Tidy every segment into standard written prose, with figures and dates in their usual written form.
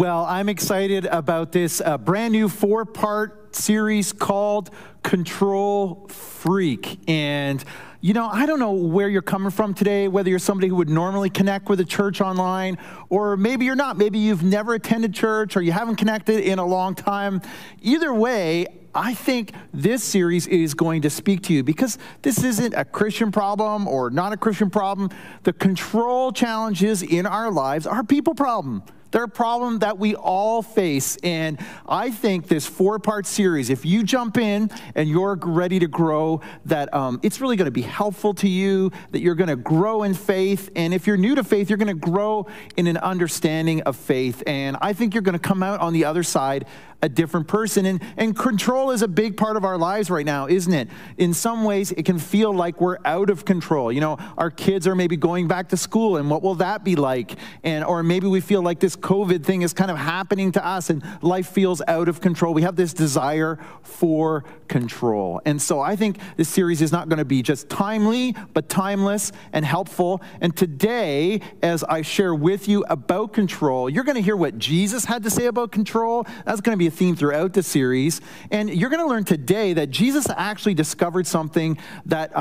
Well, I'm excited about this brand new 4-part series called Control Freak. And, you know, I don't know where you're coming from today, whether you're somebody who would normally connect with a church online, or maybe you're not. Maybe you've never attended church or you haven't connected in a long time. Either way, I think this series is going to speak to you because this isn't a Christian problem or not a Christian problem. The control challenges in our lives are a people problem. They're a problem that we all face. And I think this 4-part series, if you jump in and you're ready to grow, that it's really going to be helpful to you, that you're going to grow in faith. And if you're new to faith, you're going to grow in an understanding of faith. And I think you're going to come out on the other side a different person. And control is a big part of our lives right now, isn't it? In some ways, it can feel like we're out of control. You know, our kids are maybe going back to school, and what will that be like? Or maybe we feel like this COVID thing is kind of happening to us, and life feels out of control. We have this desire for control. And so I think this series is not going to be just timely, but timeless and helpful. And today, as I share with you about control, you're going to hear what Jesus had to say about control. That's going to be a theme throughout the series. And you're going to learn today that Jesus actually discovered something that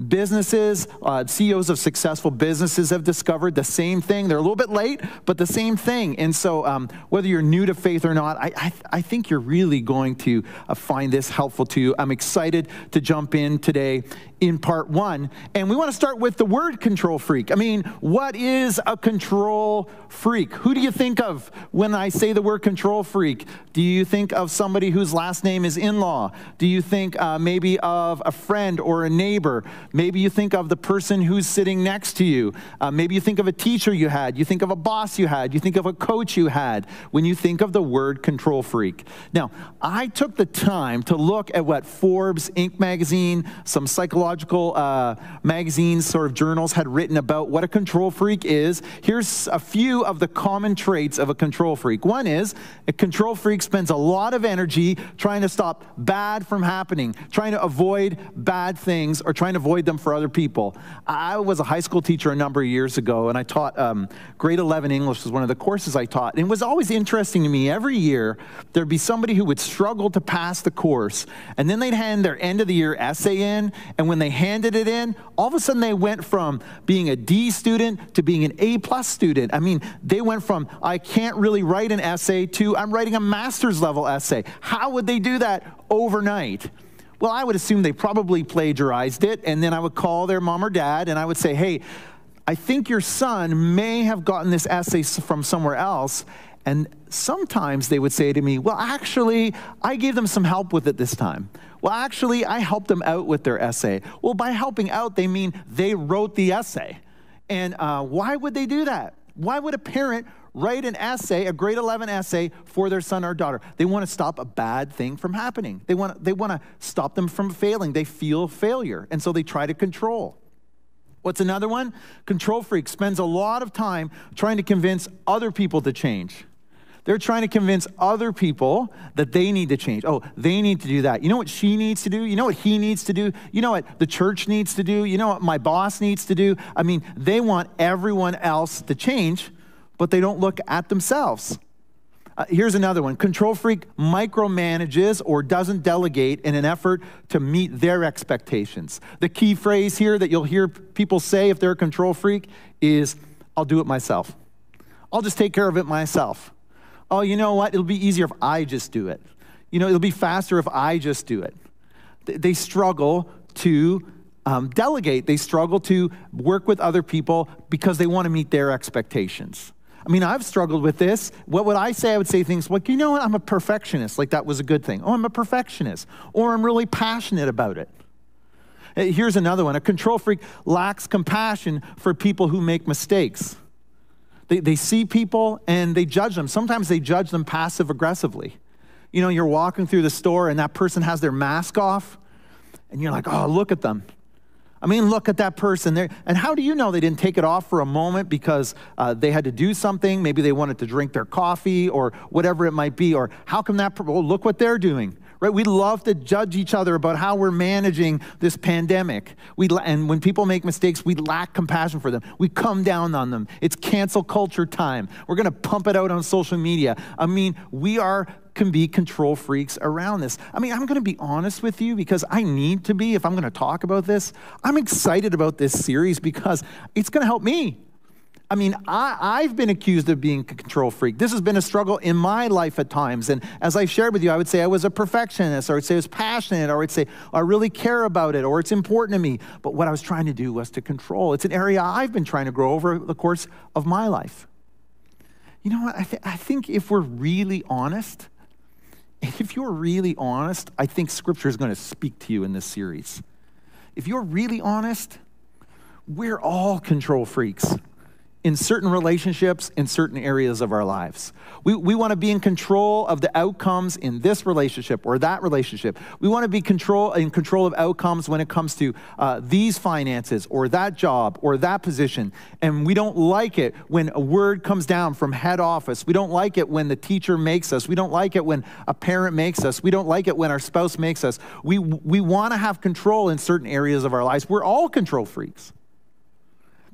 businesses, CEOs of successful businesses have discovered, the same thing. They're a little bit late, but the same thing. And so whether you're new to faith or not, I think you're really going to find this helpful to you. I'm excited to jump in today in part 1. And we want to start with the word control freak. I mean, what is a control freak? Who do you think of when I say the word control freak? Do you think of somebody whose last name is in-law? Do you think maybe of a friend or a neighbor? Maybe you think of the person who's sitting next to you. Maybe you think of a teacher you had. You think of a boss you had. You think of a coach you had when you think of the word control freak. Now, I took the time to look at what Forbes, Inc. magazine, some psychological magazines, sort of journals had written about what a control freak is. Here's a few of the common traits of a control freak. One is a control freak spends a lot of energy trying to stop bad from happening, trying to avoid bad things or trying to avoid them for other people. I was a high school teacher a number of years ago, and I taught grade 11 English was one of the courses I taught. And it was always interesting to me. Every year, there'd be somebody who would struggle to pass the course, and then they'd hand their end of the year essay in, and when they handed it in, all of a sudden they went from being a D student to being an A+ student. I mean, they went from, I can't really write an essay, to I'm writing a master's level essay. How would they do that overnight? Well, I would assume they probably plagiarized it, and then I would call their mom or dad, and I would say, hey, I think your son may have gotten this essay from somewhere else. And sometimes they would say to me, well, actually, I gave them some help with it this time. Well, actually, I helped them out with their essay. Well, by helping out, they mean they wrote the essay. And why would they do that? Why would a parent write an essay, a grade 11 essay for their son or daughter? They want to stop a bad thing from happening. They want to stop them from failing. They feel failure, and so they try to control. What's another one? Control freak spends a lot of time trying to convince other people to change. They're trying to convince other people that they need to change. Oh, they need to do that. You know what she needs to do? You know what he needs to do? You know what the church needs to do? You know what my boss needs to do? I mean, they want everyone else to change, but they don't look at themselves. Here's another one. Control freak micromanages or doesn't delegate in an effort to meet their expectations. The key phrase here that you'll hear people say if they're a control freak is, I'll do it myself. I'll just take care of it myself. Oh, you know what? It'll be easier if I just do it. You know, it'll be faster if I just do it. They struggle to delegate. They struggle to work with other people because they want to meet their expectations. I mean, I've struggled with this. What would I say? I would say things like, you know what? I'm a perfectionist. Like that was a good thing. Oh, I'm a perfectionist. Or I'm really passionate about it. Here's another one. A control freak lacks compassion for people who make mistakes. They see people and they judge them. Sometimes they judge them passive-aggressively. You know, you're walking through the store and that person has their mask off and you're like, oh, look at them. I mean, look at that person there. And how do you know they didn't take it off for a moment because they had to do something? Maybe they wanted to drink their coffee or whatever it might be. Or how come that, look what they're doing, right? We love to judge each other about how we're managing this pandemic. And when people make mistakes, we lack compassion for them. We come down on them. It's cancel culture time. We're going to pump it out on social media. I mean, can be control freaks around this. I mean, I'm going to be honest with you because I need to be if I'm going to talk about this. I'm excited about this series because it's going to help me. I mean, I've been accused of being a control freak. This has been a struggle in my life at times. And as I shared with you, I would say I was a perfectionist, or I would say I was passionate, or I would say I really care about it, or it's important to me. But what I was trying to do was to control. It's an area I've been trying to grow over the course of my life. You know what? I think if we're really honest, if you're really honest, I think Scripture is going to speak to you in this series. If you're really honest, we're all control freaks in certain relationships, in certain areas of our lives. We want to be in control of the outcomes in this relationship or that relationship. We want to be in control of outcomes when it comes to these finances or that job or that position. And we don't like it when a word comes down from head office. We don't like it when the teacher makes us. We don't like it when a parent makes us. We don't like it when our spouse makes us. We want to have control in certain areas of our lives. We're all control freaks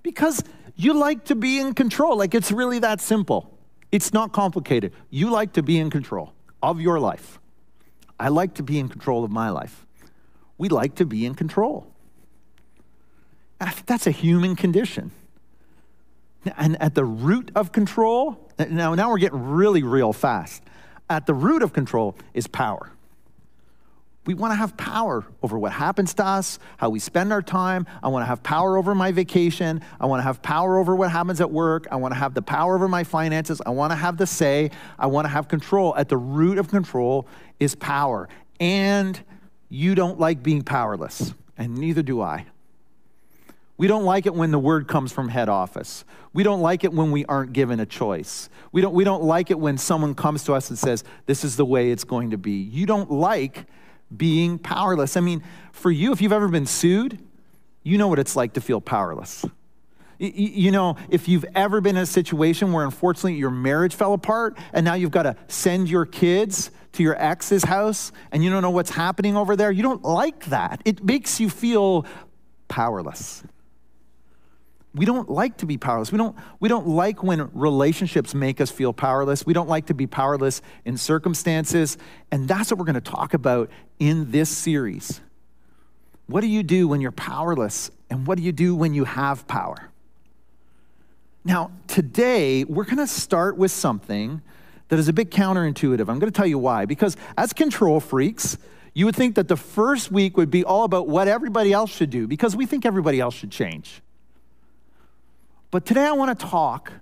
because you like to be in control. Like, it's really that simple. It's not complicated. You like to be in control of your life. I like to be in control of my life. We like to be in control. I think that's a human condition. And at the root of control, now we're getting really real fast. At the root of control is power. We want to have power over what happens to us, how we spend our time. I want to have power over my vacation. I want to have power over what happens at work. I want to have the power over my finances. I want to have the say. I want to have control. At the root of control is power. And you don't like being powerless, and neither do I. We don't like it when the word comes from head office. We don't like it when we aren't given a choice. We don't like it when someone comes to us and says, this is the way it's going to be. You don't like being powerless. I mean, for you, if you've ever been sued, you know what it's like to feel powerless. You know, if you've ever been in a situation where unfortunately your marriage fell apart and now you've got to send your kids to your ex's house and you don't know what's happening over there, you don't like that. It makes you feel powerless. We don't like to be powerless. We don't like when relationships make us feel powerless. We don't like to be powerless in circumstances. And that's what we're going to talk about in this series. What do you do when you're powerless? And what do you do when you have power? Now, today, we're going to start with something that is a bit counterintuitive. I'm going to tell you why. Because as control freaks, you would think that the first week would be all about what everybody else should do, because we think everybody else should change. But today I want to talk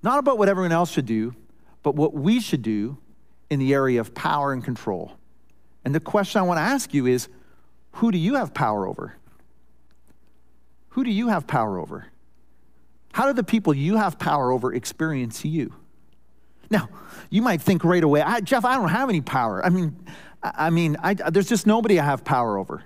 not about what everyone else should do, but what we should do in the area of power and control. And the question I want to ask you is, who do you have power over? Who do you have power over? How do the people you have power over experience you? Now, you might think right away, Jeff, I don't have any power. I mean, there's just nobody I have power over.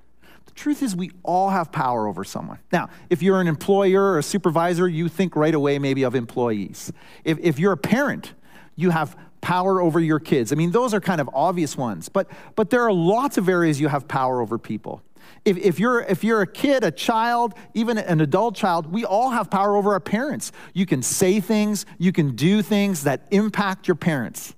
The truth is we all have power over someone. Now, if you're an employer or a supervisor, you think right away maybe of employees. If you're a parent, you have power over your kids. I mean, those are kind of obvious ones, but there are lots of areas you have power over people. If you're a kid, a child, even an adult child, we all have power over our parents. You can say things, you can do things that impact your parents.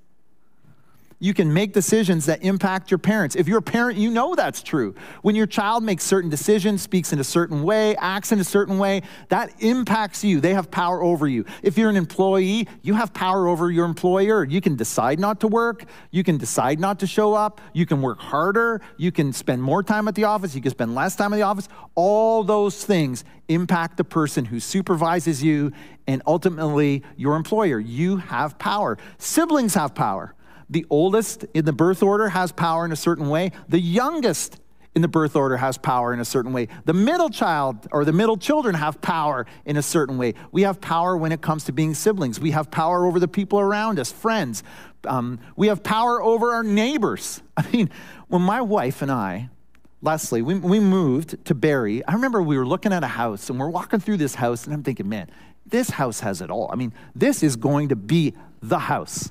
You can make decisions that impact your parents. If you're a parent, you know that's true. When your child makes certain decisions, speaks in a certain way, acts in a certain way, that impacts you. They have power over you. If you're an employee, you have power over your employer. You can decide not to work. You can decide not to show up. You can work harder. You can spend more time at the office. You can spend less time at the office. All those things impact the person who supervises you and ultimately your employer. You have power. Siblings have power. The oldest in the birth order has power in a certain way. The youngest in the birth order has power in a certain way. The middle child or the middle children have power in a certain way. We have power when it comes to being siblings. We have power over the people around us, friends. We have power over our neighbors. I mean, when my wife and I, Leslie, we moved to Barrie, I remember we were looking at a house and we're walking through this house and I'm thinking, man, this house has it all. I mean, this is going to be the house.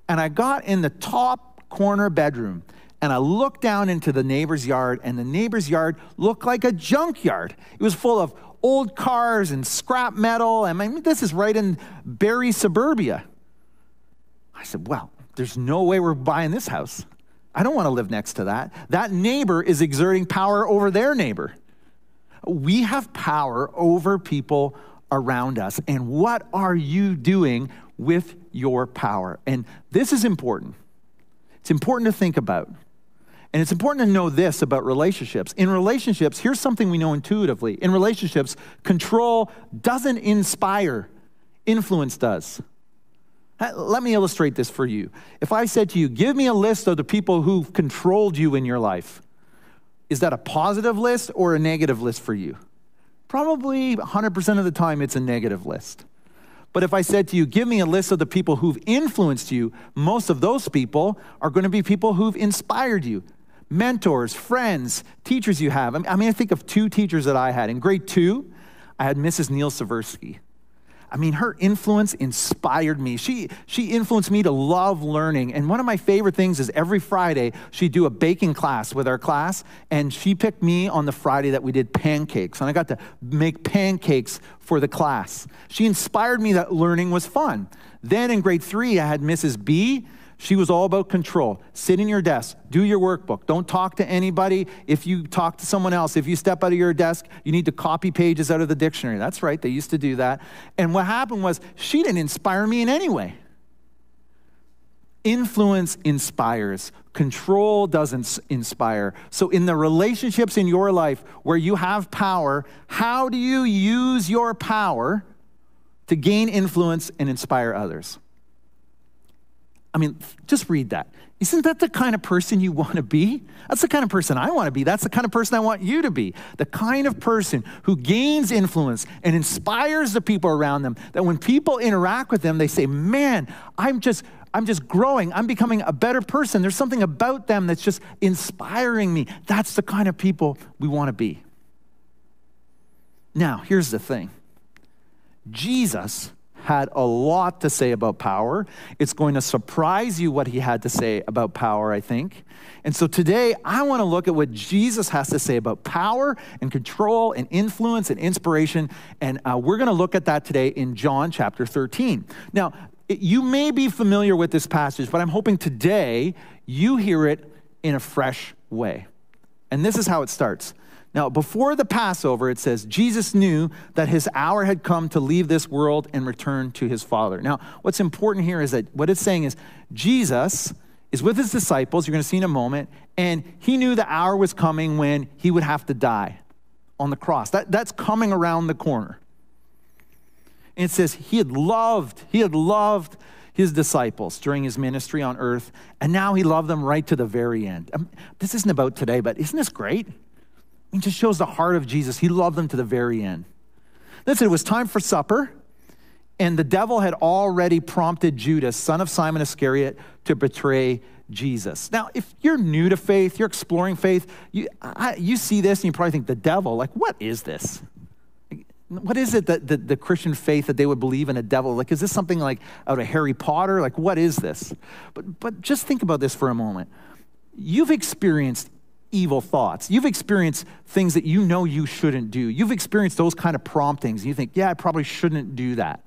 And I got in the top corner bedroom, and I looked down into the neighbor's yard, and the neighbor's yard looked like a junkyard. It was full of old cars and scrap metal. I mean, this is right in Barrie suburbia. I said, well, there's no way we're buying this house. I don't want to live next to that. That neighbor is exerting power over their neighbor. We have power over people around us. And what are you doing with your power? And this is important. It's important to think about. And it's important to know this about relationships. In relationships, here's something we know intuitively. In relationships, control doesn't inspire, influence does. Let me illustrate this for you. If I said to you, give me a list of the people who've controlled you in your life, is that a positive list or a negative list for you? Probably 100% of the time it's a negative list. But if I said to you, give me a list of the people who've influenced you, most of those people are going to be people who've inspired you. Mentors, friends, teachers you have. I mean, I think of 2 teachers that I had. In grade 2, I had Mrs. Neil Seversky. I mean, her influence inspired me. She influenced me to love learning. And one of my favorite things is every Friday, she'd do a baking class with our class, and she picked me on the Friday that we did pancakes. And I got to make pancakes for the class. She inspired me that learning was fun. Then in grade 3, I had Mrs. B. She was all about control. Sit in your desk, do your workbook. Don't talk to anybody. If you talk to someone else, if you step out of your desk, you need to copy pages out of the dictionary. That's right, they used to do that. And what happened was she didn't inspire me in any way. Influence inspires. Control doesn't inspire. So in the relationships in your life where you have power, how do you use your power to gain influence and inspire others? I mean, just read that. Isn't that the kind of person you want to be? That's the kind of person I want to be. That's the kind of person I want you to be. The kind of person who gains influence and inspires the people around them, that when people interact with them, they say, man, I'm just growing. I'm becoming a better person. There's something about them that's just inspiring me. That's the kind of people we want to be. Now, here's the thing. Jesus had a lot to say about power. It's going to surprise you what he had to say about power, I think. And so today, I want to look at what Jesus has to say about power and control and influence and inspiration. And we're going to look at that today in John chapter 13. Now, you may be familiar with this passage, but I'm hoping today you hear it in a fresh way. And this is how it starts. Now, before the Passover, it says, Jesus knew that his hour had come to leave this world and return to his Father. Now, what's important here is that what it's saying is Jesus is with his disciples, you're going to see in a moment, and he knew the hour was coming when he would have to die on the cross. That's coming around the corner. And it says he had loved his disciples during his ministry on earth, and now he loved them right to the very end. This isn't about today, but isn't this great? It just shows the heart of Jesus. He loved them to the very end. Listen, it was time for supper, and the devil had already prompted Judas, son of Simon Iscariot, to betray Jesus. Now, if you're new to faith, you're exploring faith, you see this and you probably think, the devil, like, what is this? What is it that the Christian faith that they would believe in a devil? Like, is this something like out of Harry Potter? Like, what is this? But just think about this for a moment. You've experienced evil thoughts. You've experienced things that you know you shouldn't do. You've experienced those kind of promptings. And you think, yeah, I probably shouldn't do that.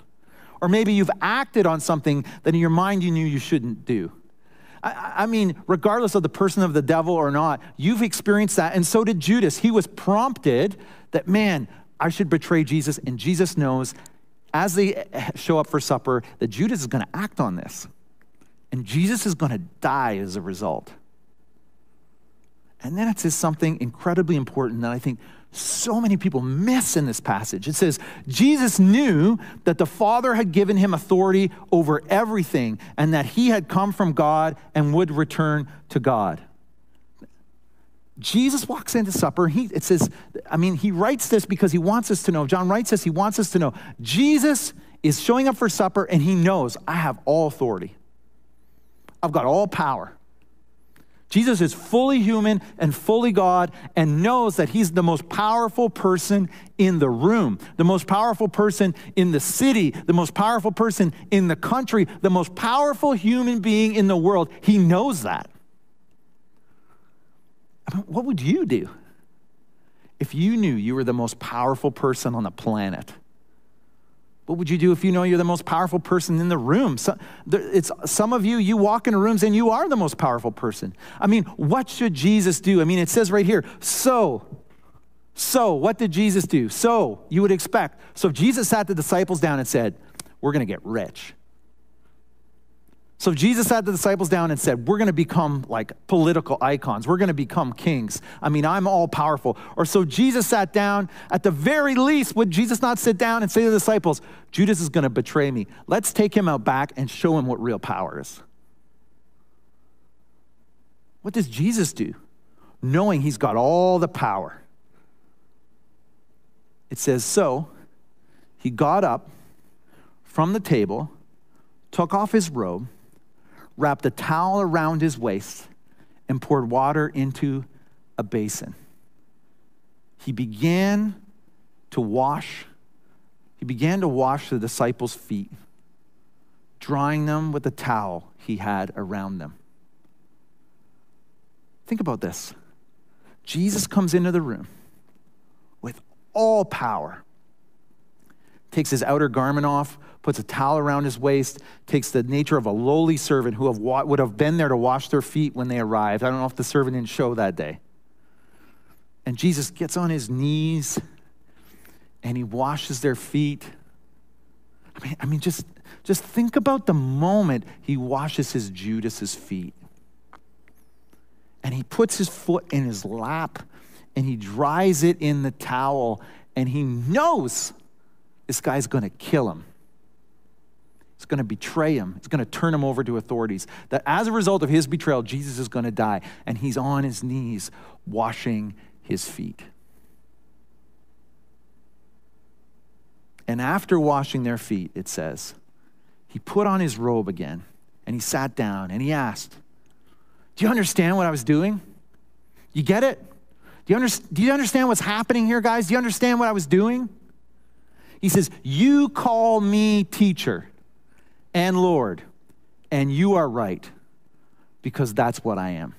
Or maybe you've acted on something that in your mind you knew you shouldn't do. I mean, regardless of the person of the devil or not, you've experienced that. And so did Judas. He was prompted that, man, I should betray Jesus. And Jesus knows as they show up for supper that Judas is going to act on this. And Jesus is going to die as a result. And then it says something incredibly important that I think so many people miss in this passage. It says, Jesus knew that the Father had given him authority over everything and that he had come from God and would return to God. Jesus walks into supper. He writes this because he wants us to know. John writes this, he wants us to know. Jesus is showing up for supper and he knows, I have all authority. I've got all power. Jesus is fully human and fully God and knows that he's the most powerful person in the room, the most powerful person in the city, the most powerful person in the country, the most powerful human being in the world. He knows that. I mean, what would you do if you knew you were the most powerful person on the planet? What would you do if you know you're the most powerful person in the room? Some of you, you walk into rooms and you are the most powerful person. I mean, what should Jesus do? I mean, it says right here, so what did Jesus do? So you would expect. So if Jesus sat the disciples down and said, we're going to get rich. So if Jesus sat the disciples down and said, we're going to become like political icons. We're going to become kings. I mean, I'm all powerful. Or so Jesus sat down, at the very least, would Jesus not sit down and say to the disciples, Judas is going to betray me. Let's take him out back and show him what real power is. What does Jesus do? Knowing he's got all the power. It says, so he got up from the table, took off his robe, wrapped a towel around his waist, and poured water into a basin. He began to wash the disciples' feet, drying them with the towel he had around them. Think about this. Jesus comes into the room with all power, takes his outer garment off, puts a towel around his waist, takes the nature of a lowly servant who would have been there to wash their feet when they arrived. I don't know if the servant didn't show that day. And Jesus gets on his knees and he washes their feet. I mean, just think about the moment he washes his Judas's feet. And he puts his foot in his lap and he dries it in the towel, and he knows this guy's going to kill him. He's going to betray him. He's going to turn him over to authorities. That as a result of his betrayal, Jesus is going to die. And he's on his knees washing his feet. And after washing their feet, it says, he put on his robe again and he sat down and he asked, do you understand what I was doing? You get it? Do you understand what's happening here, guys? Do you understand what I was doing? He says, you call me teacher and Lord, and you are right, because that's what I am.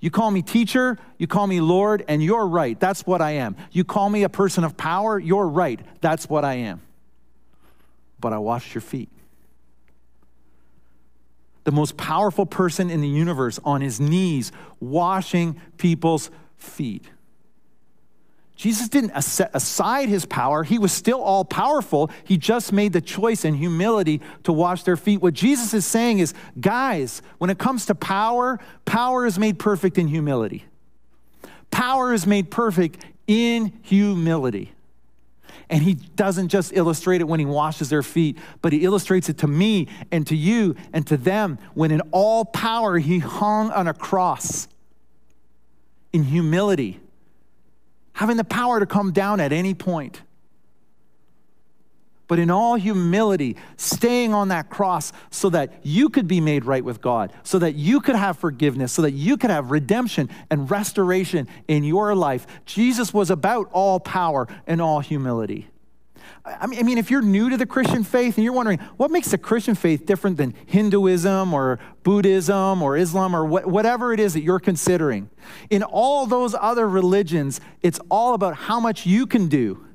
You call me teacher, you call me Lord, and you're right. That's what I am. You call me a person of power, you're right. That's what I am. But I washed your feet. The most powerful person in the universe on his knees washing people's feet. Jesus didn't set aside his power. He was still all powerful. He just made the choice in humility to wash their feet. What Jesus is saying is, guys, when it comes to power, power is made perfect in humility. Power is made perfect in humility. And he doesn't just illustrate it when he washes their feet, but he illustrates it to me and to you and to them when in all power he hung on a cross in humility, having the power to come down at any point. But in all humility, staying on that cross so that you could be made right with God, so that you could have forgiveness, so that you could have redemption and restoration in your life. Jesus was about all power and all humility. I mean, if you're new to the Christian faith and you're wondering, what makes the Christian faith different than Hinduism or Buddhism or Islam or whatever it is that you're considering? In all those other religions, it's all about how much you can do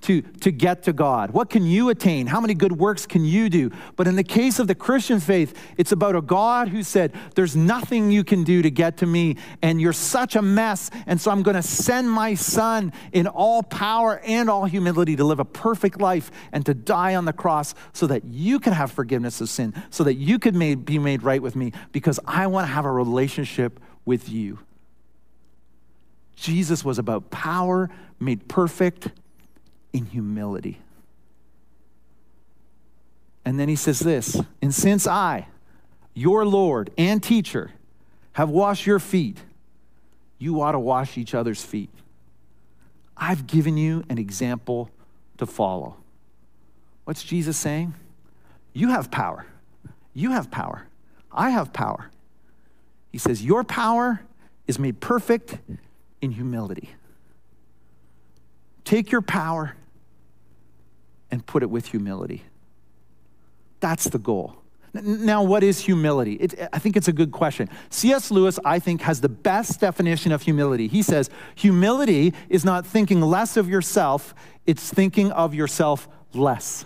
to get to God. What can you attain? How many good works can you do? But in the case of the Christian faith, it's about a God who said, there's nothing you can do to get to me, and you're such a mess, and so I'm going to send my son in all power and all humility to live a perfect life and to die on the cross so that you can have forgiveness of sin, so that you could be made right with me, because I want to have a relationship with you. Jesus was about power made perfect in humility. And then he says this, and since I, your Lord and teacher, have washed your feet, you ought to wash each other's feet. I've given you an example to follow. What's Jesus saying? You have power. You have power. I have power. He says, your power is made perfect in humility. Take your power and put it with humility. That's the goal. Now, what is humility? I think it's a good question. C.S. Lewis, I think, has the best definition of humility. He says, humility is not thinking less of yourself, it's thinking of yourself less.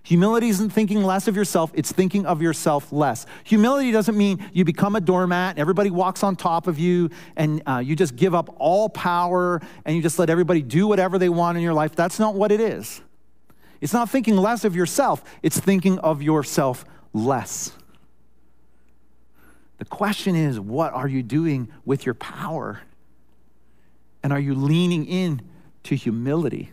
Humility isn't thinking less of yourself, it's thinking of yourself less. Humility doesn't mean you become a doormat and everybody walks on top of you and you just give up all power and you just let everybody do whatever they want in your life. That's not what it is. It's not thinking less of yourself, it's thinking of yourself less. The question is, what are you doing with your power? And are you leaning in to humility?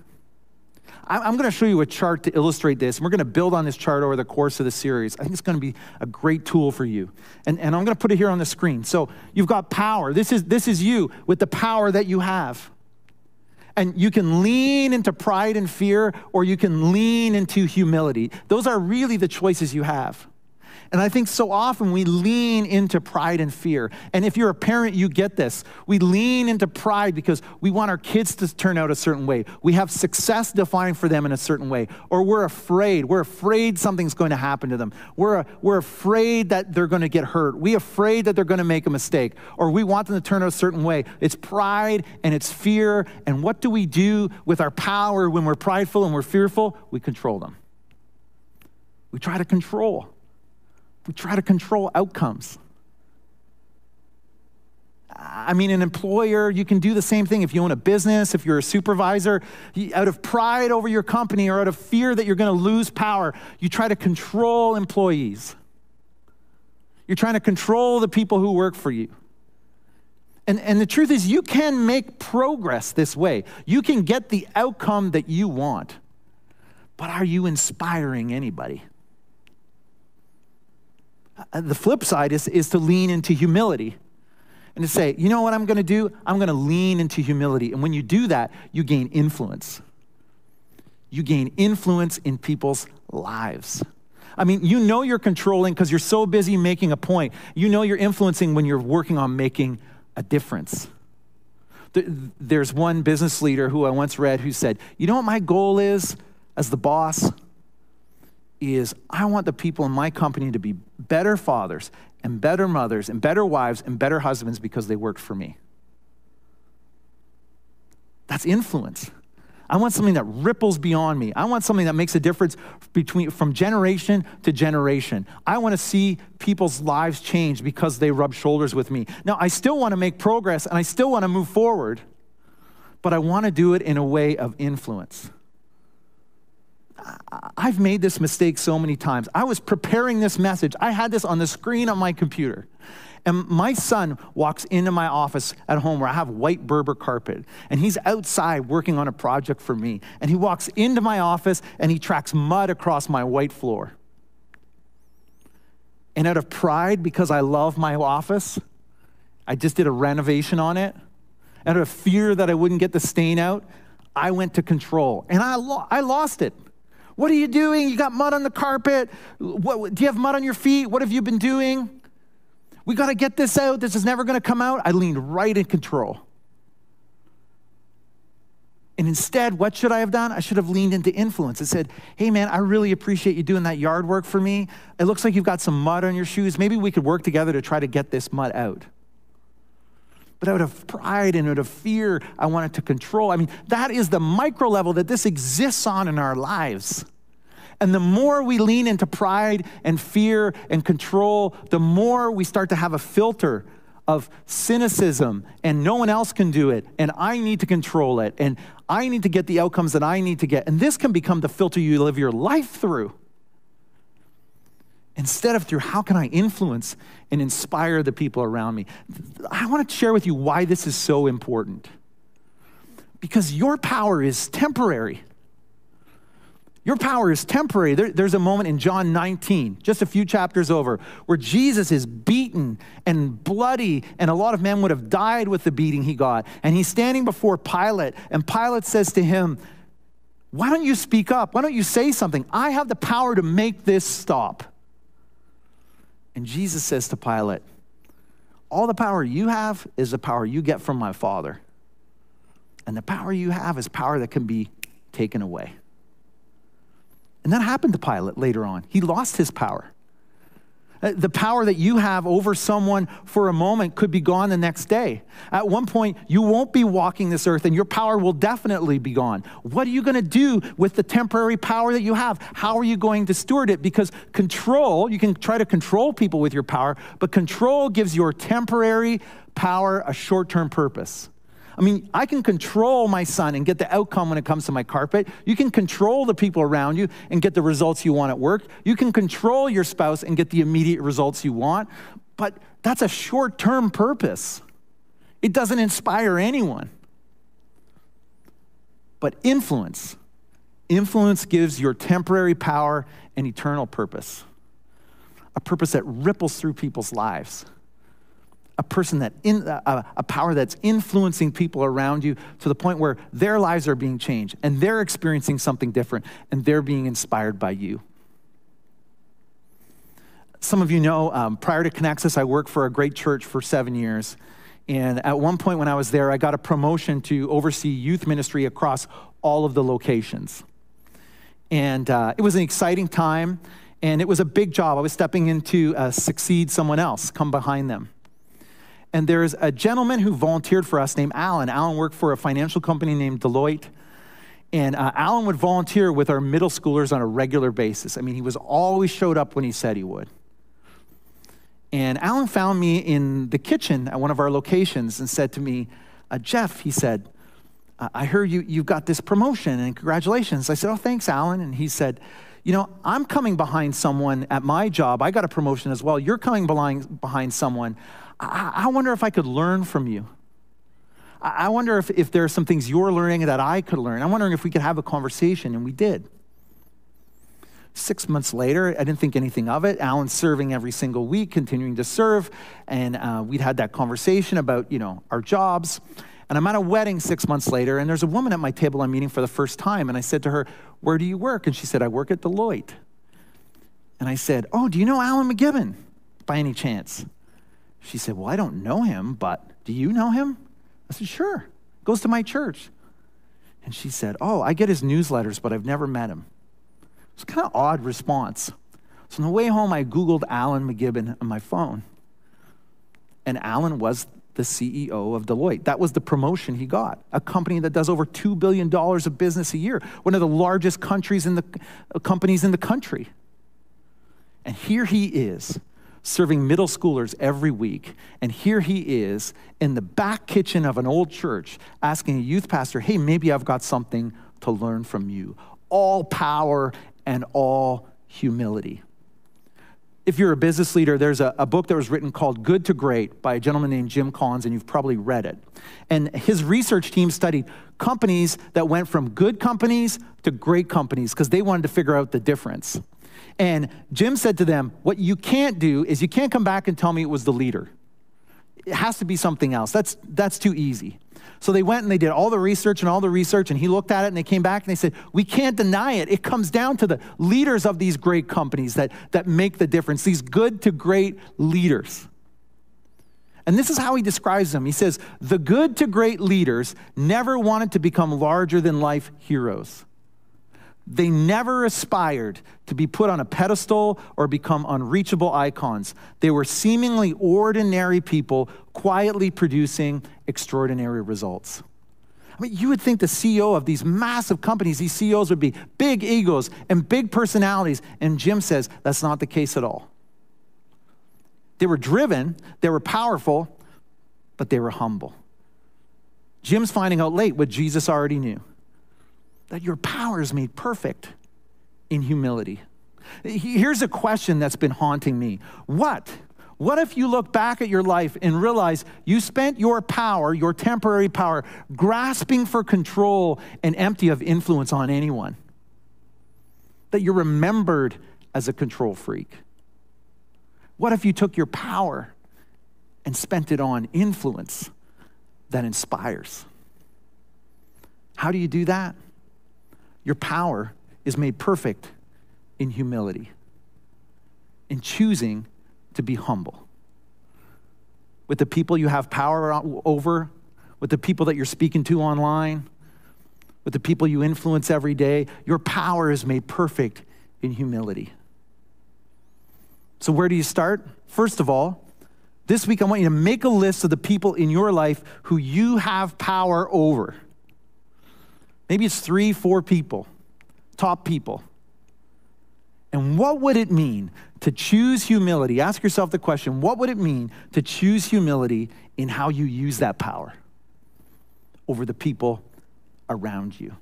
I'm going to show you a chart to illustrate this, and we're going to build on this chart over the course of the series. I think it's going to be a great tool for you. And I'm going to put it here on the screen. So you've got power. This is you with the power that you have. And you can lean into pride and fear, or you can lean into humility. Those are really the choices you have. And I think so often we lean into pride and fear. And if you're a parent, you get this. We lean into pride because we want our kids to turn out a certain way. We have success defined for them in a certain way. Or we're afraid. We're afraid something's going to happen to them. We're afraid that they're going to get hurt. We're afraid that they're going to make a mistake. Or we want them to turn out a certain way. It's pride and it's fear. And what do we do with our power when we're prideful and we're fearful? We control them. We try to control. We try to control outcomes. I mean, an employer, you can do the same thing. If you own a business, if you're a supervisor, out of pride over your company or out of fear that you're going to lose power, you try to control employees. You're trying to control the people who work for you. And the truth is, you can make progress this way. You can get the outcome that you want. But are you inspiring anybody? The flip side is to lean into humility and to say, you know what I'm going to do? I'm going to lean into humility. And when you do that, you gain influence. You gain influence in people's lives. I mean, you know you're controlling because you're so busy making a point. You know you're influencing when you're working on making a difference. There's one business leader who I once read who said, you know what my goal is as the boss? Is I want the people in my company to be better fathers and better mothers and better wives and better husbands because they worked for me. That's influence. I want something that ripples beyond me. I want something that makes a difference from generation to generation. I want to see people's lives change because they rub shoulders with me. Now, I still want to make progress and I still want to move forward, but I want to do it in a way of influence. I've made this mistake so many times. I was preparing this message. I had this on the screen on my computer. And my son walks into my office at home where I have white Berber carpet. And he's outside working on a project for me. And he walks into my office and he tracks mud across my white floor. And out of pride, because I love my office, I just did a renovation on it. Out of fear that I wouldn't get the stain out, I went to control. And I lost it. What are you doing? You got mud on the carpet. Do you have mud on your feet? What have you been doing? We got to get this out. This is never going to come out. I leaned right in control. And instead, what should I have done? I should have leaned into influence and said, hey man, I really appreciate you doing that yard work for me. It looks like you've got some mud on your shoes. Maybe we could work together to try to get this mud out. But out of pride and out of fear, I wanted to control. I mean, that is the micro level that this exists on in our lives. And the more we lean into pride and fear and control, the more we start to have a filter of cynicism and no one else can do it and I need to control it and I need to get the outcomes that I need to get. And this can become the filter you live your life through. Instead of through how can I influence and inspire the people around me. I want to share with you why this is so important. Because your power is temporary. Your power is temporary. There's a moment in John 19, just a few chapters over, where Jesus is beaten and bloody, and a lot of men would have died with the beating he got. And he's standing before Pilate, and Pilate says to him, why don't you speak up? Why don't you say something? I have the power to make this stop. And Jesus says to Pilate, all the power you have is the power you get from my Father. And the power you have is power that can be taken away. And that happened to Pilate later on. He lost his power. The power that you have over someone for a moment could be gone the next day. At one point, you won't be walking this earth and your power will definitely be gone. What are you going to do with the temporary power that you have? How are you going to steward it? Because control, you can try to control people with your power, but control gives your temporary power a short-term purpose. I mean, I can control my son and get the outcome when it comes to my carpet. You can control the people around you and get the results you want at work. You can control your spouse and get the immediate results you want, but that's a short-term purpose. It doesn't inspire anyone. But influence gives your temporary power an eternal purpose, a purpose that ripples through people's lives. A power that's influencing people around you to the point where their lives are being changed and they're experiencing something different and they're being inspired by you. Some of you know, prior to Connexus, I worked for a great church for 7 years. And at one point when I was there, I got a promotion to oversee youth ministry across all of the locations. And it was an exciting time, and it was a big job. I was stepping in to succeed someone else, come behind them. And there's a gentleman who volunteered for us named Alan. Alan worked for a financial company named Deloitte. And Alan would volunteer with our middle schoolers on a regular basis. I mean, he was always showed up when he said he would. And Alan found me in the kitchen at one of our locations and said to me, Jeff, he said, I heard you've got this promotion and congratulations. I said, oh, thanks, Alan. And he said, you know, I'm coming behind someone at my job. I got a promotion as well. You're coming behind someone. I wonder if I could learn from you. I wonder if there are some things you're learning that I could learn. I'm wondering if we could have a conversation, and we did. 6 months later, I didn't think anything of it. Alan's serving every single week, continuing to serve, and we'd had that conversation about, you know, our jobs. And I'm at a wedding 6 months later, and there's a woman at my table I'm meeting for the first time, and I said to her, where do you work? And she said, I work at Deloitte. And I said, oh, do you know Alan McGibbon by any chance? She said, well, I don't know him, but do you know him? I said, sure. Goes to my church. And she said, oh, I get his newsletters, but I've never met him. It's kind of odd response. So on the way home, I Googled Alan McGibbon on my phone. And Alan was the CEO of Deloitte. That was the promotion he got. A company that does over $2 billion of business a year. One of the largest companies in the country. And here he is, serving middle schoolers every week. And here he is in the back kitchen of an old church asking a youth pastor, hey, maybe I've got something to learn from you. All power and all humility. If you're a business leader, there's a book that was written called Good to Great by a gentleman named Jim Collins, and you've probably read it. And his research team studied companies that went from good companies to great companies because they wanted to figure out the difference. And Jim said to them, what you can't do is you can't come back and tell me it was the leader. It has to be something else. That's too easy. So they went and they did all the research, and he looked at it and they came back and they said, we can't deny it. It comes down to the leaders of these great companies that make the difference, these good to great leaders. And this is how he describes them. He says, the good to great leaders never wanted to become larger than life heroes. They never aspired to be put on a pedestal or become unreachable icons. They were seemingly ordinary people quietly producing extraordinary results. I mean, you would think the CEO of these massive companies, these CEOs would be big egos and big personalities. And Jim says that's not the case at all. They were driven, they were powerful, but they were humble. Jim's finding out late what Jesus already knew. That your power is made perfect in humility. Here's a question that's been haunting me. What if you look back at your life and realize you spent your power, your temporary power, grasping for control and empty of influence on anyone? That you're remembered as a control freak. What if you took your power and spent it on influence that inspires? How do you do that? Your power is made perfect in humility, in choosing to be humble. With the people you have power over, with the people that you're speaking to online, with the people you influence every day, your power is made perfect in humility. So where do you start? First of all, this week I want you to make a list of the people in your life who you have power over. Maybe it's 3, 4 people, top people. And what would it mean to choose humility? Ask yourself the question, what would it mean to choose humility in how you use that power over the people around you?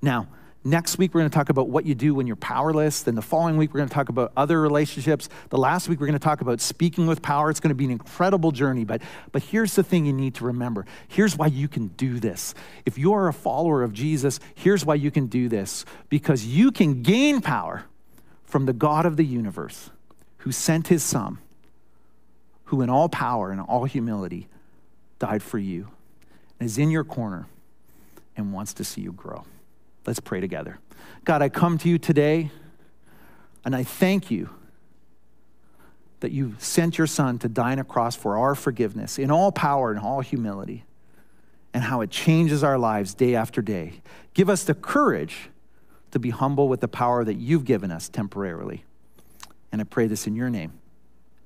Now, next week, we're going to talk about what you do when you're powerless. Then the following week, we're going to talk about other relationships. The last week, we're going to talk about speaking with power. It's going to be an incredible journey. But here's the thing you need to remember. Here's why you can do this. If you're a follower of Jesus, here's why you can do this. Because you can gain power from the God of the universe who sent his son, who in all power and all humility died for you, and is in your corner and wants to see you grow. Let's pray together. God, I come to you today, and I thank you that you sent your son to die on a cross for our forgiveness in all power and all humility, and how it changes our lives day after day. Give us the courage to be humble with the power that you've given us temporarily. And I pray this in your name.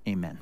Amen.